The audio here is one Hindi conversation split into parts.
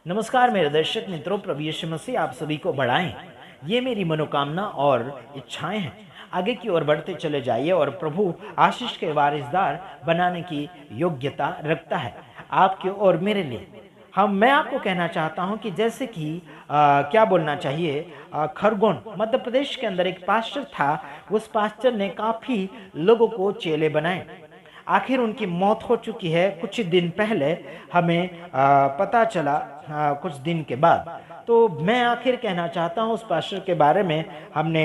नमस्कार मेरे दर्शक मित्रों, प्रभु यीशु मसीह आप सभी को बढ़ाएं, ये मेरी मनोकामना और इच्छाएं हैं। आगे की ओर बढ़ते चले जाइए और प्रभु आशीष के वारिसदार बनाने की योग्यता रखता है आपके और मेरे लिए। मैं आपको कहना चाहता हूं कि जैसे कि क्या बोलना चाहिए, खरगोन मध्य प्रदेश के अंदर एक पास्टर था। उस पास्टर ने काफी लोगों को चेले बनाए। आखिर उनकी मौत हो चुकी है कुछ दिन पहले, हमें पता चला कुछ दिन के बाद। तो मैं आखिर कहना चाहता हूँ उस पास्टर के बारे में। हमने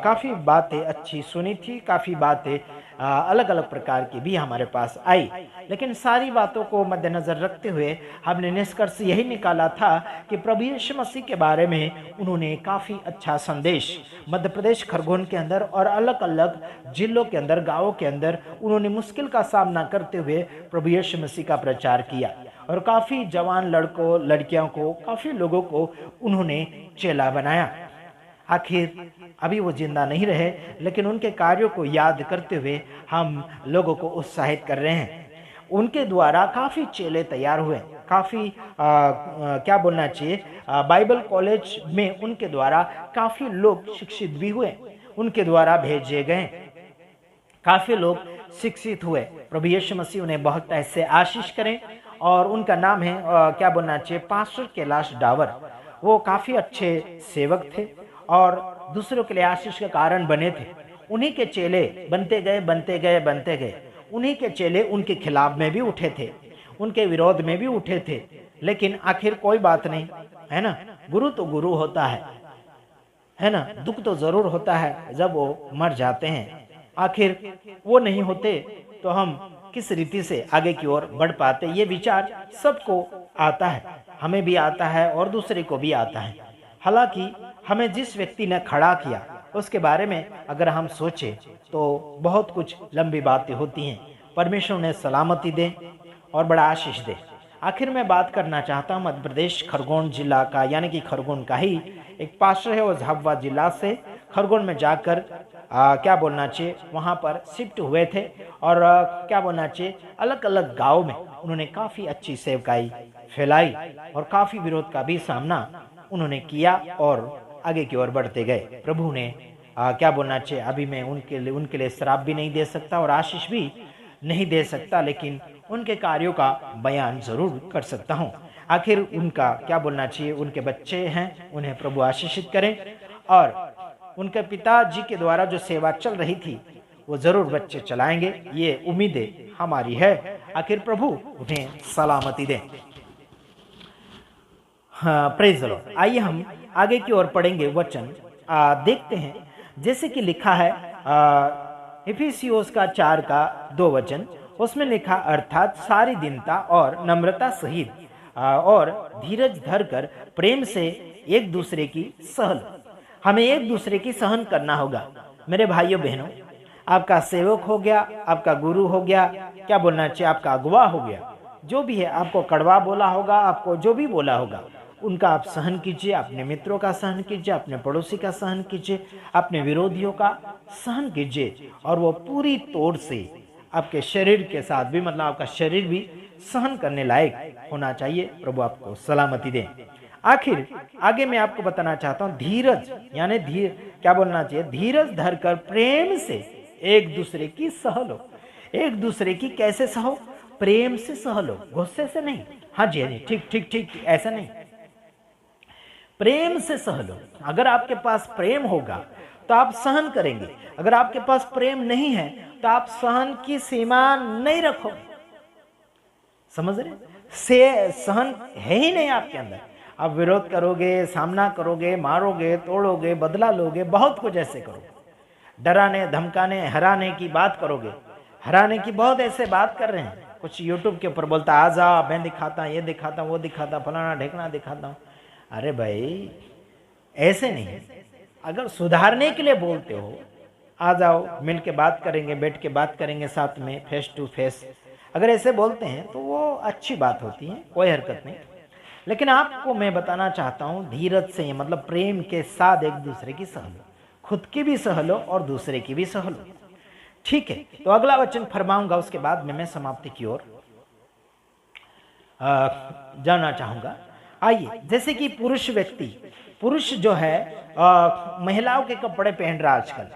काफ़ी बातें अच्छी सुनी थी, काफ़ी बातें अलग अलग प्रकार की भी हमारे पास आई, लेकिन सारी बातों को मद्देनज़र रखते हुए हमने निष्कर्ष यही निकाला था कि प्रभु यीशु मसीह के बारे में उन्होंने काफ़ी अच्छा संदेश मध्य प्रदेश खरगोन के अंदर और अलग अलग जिलों के अंदर, गाँवों के अंदर उन्होंने मुश्किल का सामना करते हुए प्रभु यीशु मसीह का प्रचार किया और काफ़ी जवान लड़कों लड़कियों को, काफ़ी लोगों को उन्होंने चेला बनाया। आखिर अभी वो जिंदा नहीं रहे, लेकिन उनके कार्यों को याद करते हुए हम लोगों को उत्साहित कर रहे हैं। उनके द्वारा काफ़ी चेले तैयार हुए, काफ़ी क्या बोलना चाहिए, बाइबल कॉलेज में उनके द्वारा काफ़ी लोग शिक्षित भी हुए, उनके द्वारा भेजे गए, काफ़ी लोग शिक्षित हुए। प्रभु यीशु मसीह उन्हें बहुत ऐसे आशीष करें। और उनका नाम है क्या बोलना चाहिए, पास्टर कैलाश डावर। वो काफ़ी अच्छे सेवक थे और दूसरों के लिए आशीष का कारण बने थे। उन्हीं के चेले बनते गए बनते गए बनते गए। उन्हीं के चेले उनके खिलाफ में भी उठे थे, उनके विरोध में भी उठे थे, लेकिन आखिर कोई बात नहीं, है ना। गुरु तो गुरु होता है ना। दुख तो जरूर होता है जब वो मर जाते हैं। आखिर वो नहीं होते तो हम किस रीति से आगे की ओर बढ़ पाते। ये विचार सबको आता है, हमें भी आता है और दूसरे को भी आता है। हालांकि हमें जिस व्यक्ति ने खड़ा किया उसके बारे में अगर हम सोचें तो बहुत कुछ लंबी बातें होती हैं। परमेश्वर ने सलामती दे और बड़ा आशीष दे। आखिर मैं बात करना चाहता हूँ मध्य प्रदेश खरगोन जिला का, यानी कि खरगोन का ही एक पास्टर है। वो झाबुआ जिला से खरगोन में जाकर क्या बोलना चाहिए, वहाँ पर शिफ्ट हुए थे और क्या बोलना चाहिए, अलग अलग गांव में उन्होंने काफ़ी अच्छी सेवकाई फैलाई और काफ़ी विरोध का भी सामना उन्होंने किया और आगे की ओर बढ़ते गए। प्रभु ने क्या बोलना चाहिए, अभी मैं उनके लिए श्राप भी नहीं दे सकता और आशीष भी नहीं दे सकता, लेकिन उनके कार्यों का बयान जरूर कर सकता हूँ। आखिर उनका क्या बोलना चाहिए, उनके बच्चे हैं, उन्हें प्रभु आशीषित करें और उनके पिताजी के द्वारा जो सेवा चल रही थी वो जरूर बच्चे चलाएंगे, ये उम्मीदें हमारी है। आखिर प्रभु उन्हें सलामती दें। Praise the Lord. आइए हम आगे की ओर पढ़ेंगे वचन, देखते हैं। जैसे कि लिखा है इफिसियोस का 4 का 2 वचन, उसमें लिखा अर्थात सारी दीनता और नम्रता सहित और धीरज धरकर प्रेम से एक दूसरे की सहल। हमें एक दूसरे की सहन करना होगा। मेरे भाइयों बहनों, आपका सेवक हो गया, आपका गुरु हो गया, क्या बोलना चाहिए, आपका अगुवा हो गया, जो भी है, आपको कड़वा बोला होगा, आपको जो भी बोला होगा, उनका आप सहन कीजिए। अपने मित्रों का सहन कीजिए, अपने पड़ोसी का सहन कीजिए, अपने विरोधियों का सहन कीजिए। और वो पूरी तौर से आपके शरीर के साथ भी, मतलब आपका शरीर भी सहन करने लायक होना चाहिए। प्रभु आपको सलामती दें। आखिर आगे मैं आपको बताना चाहता हूँ, धीरज यानी क्या बोलना चाहिए, धीरज धरकर प्रेम से एक दूसरे की सहलो। एक दूसरे की कैसे सहो, प्रेम से सहलो, गुस्से से नहीं। हाँ जी, हाँ जी, ठीक ठीक ठीक, ऐसा नहीं, प्रेम से सहलो। अगर आपके पास प्रेम होगा तो आप सहन करेंगे। अगर आपके पास प्रेम नहीं है तो आप सहन की सीमा नहीं रखोगे। समझ रहे, से सहन है ही नहीं आपके अंदर। आप विरोध करोगे, सामना करोगे, मारोगे, तोड़ोगे, बदला लोगे, बहुत कुछ ऐसे करोगे। डराने धमकाने हराने की बात करोगे, हराने की बहुत ऐसे बात कर रहे हैं। कुछ यूट्यूब के ऊपर बोलता आ जा, मैं दिखाता, ये दिखाता, वो दिखाता, फलाना ढेकना दिखाता हूँ। अरे भाई ऐसे नहीं। अगर सुधारने के लिए बोलते हो, आ जाओ, मिल के बात करेंगे, बैठ के बात करेंगे साथ में, फेस टू फेस। अगर ऐसे बोलते हैं तो वो अच्छी बात होती है, कोई हरकत नहीं। लेकिन आपको मैं बताना चाहता हूँ, धीरज से मतलब प्रेम के साथ एक दूसरे की सहलो, खुद की भी सहलो और दूसरे की भी सहलो। ठीक है, तो अगला वचन फरमाऊंगा, उसके बाद में मैं समाप्ति की ओर जाना चाहूंगा। आइए, जैसे कि पुरुष जो है महिलाओं के कपड़े पहन रहा है आजकल।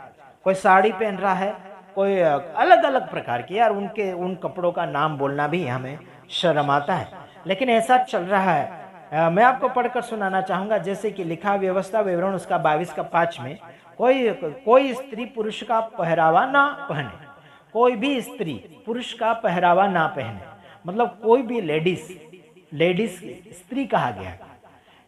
कोई साड़ी पहन रहा है, कोई अलग अलग प्रकार के, यार उन कपड़ों का नाम बोलना भी हमें शर्म आता है, लेकिन ऐसा चल रहा है। मैं आपको पढ़कर सुनाना चाहूंगा, जैसे कि लिखा व्यवस्था विवरण उसका 22 का 5 में, कोई स्त्री पुरुष का पहरावा ना पहने, कोई भी स्त्री पुरुष का पहरावा ना पहने, मतलब कोई भी लेडीज स्त्री कहा गया,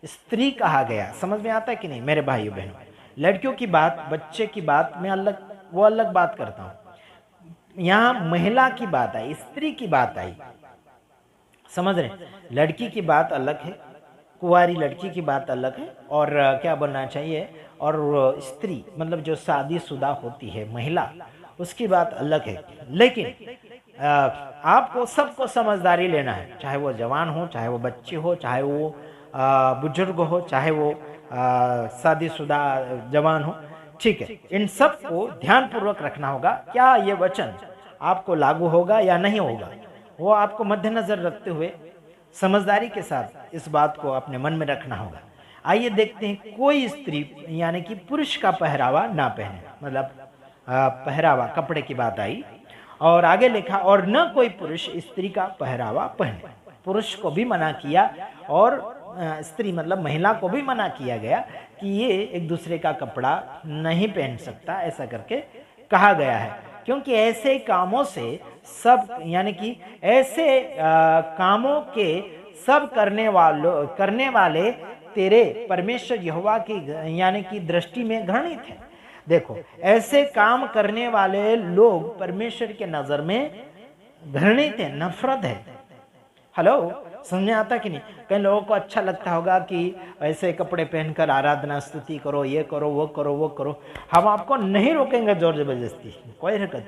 स्त्री कहा गया। समझ में आता है कि नहीं मेरे भाइयों बहनों? लड़कियों की बात, बच्चे की बात मैं अलग बात करता हूं। यहाँ महिला की बात आई, स्त्री की बात आई, समझ रहे? लड़की की बात अलग है, कुंवारी लड़की की बात अलग है, और क्या बनना चाहिए, और स्त्री मतलब जो शादीशुदा होती है महिला, उसकी बात अलग है। लेकिन आपको सबको समझदारी लेना है, चाहे वो जवान हो, चाहे वो बच्ची हो, चाहे वो बुजुर्ग हो, चाहे वो शादीशुदा जवान हो, ठीक है। इन सब को ध्यानपूर्वक रखना होगा, क्या ये वचन आपको लागू होगा या नहीं होगा, वो आपको मद्देनजर रखते हुए समझदारी के साथ इस बात को अपने मन में रखना होगा। आइए देखते हैं, कोई स्त्री यानी कि पुरुष का पहरावा ना पहने, मतलब पहरावा कपड़े की बात आई, और आगे लिखा और न कोई पुरुष स्त्री का पहरावा पहने। पुरुष को भी मना किया और स्त्री मतलब महिला को भी मना किया गया कि ये एक दूसरे का कपड़ा नहीं पहन सकता, ऐसा करके कहा गया है। क्योंकि ऐसे कामों से सब यानी कि ऐसे कामों के सब करने वाले तेरे परमेश्वर यहोवा की यानी कि दृष्टि में घृणित है। देखो, ऐसे काम करने वाले लोग परमेश्वर के नजर में घृणित है, नफरत है। हेलो, समझ आता कि नहीं? कई लोगों को अच्छा लगता होगा कि ऐसे कपड़े पहनकर आराधना स्तुति करो, ये करो, वो करो, वो करो। हम आपको नहीं रोकेंगे जोर जबरदस्ती, कोई हरकत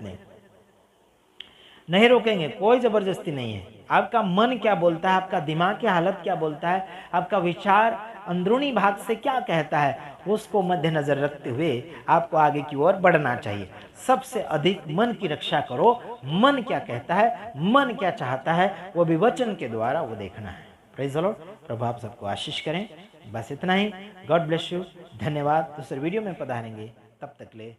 नहीं रोकेंगे, कोई जबरदस्ती नहीं है। आपका मन क्या बोलता है, आपका दिमाग की हालत क्या बोलता है, आपका विचार अंदरूनी भाग से क्या कहता है, उसको मद्देनजर रखते हुए आपको आगे की ओर बढ़ना चाहिए। सबसे अधिक मन की रक्षा करो, मन क्या कहता है, मन क्या चाहता है, वो भी वचन के द्वारा वो देखना है। Praise the Lord. प्रभु आप सबको आशीष करें। बस इतना ही। God bless you. धन्यवाद। दूसरे वीडियो में पधारेंगे, तब तक ले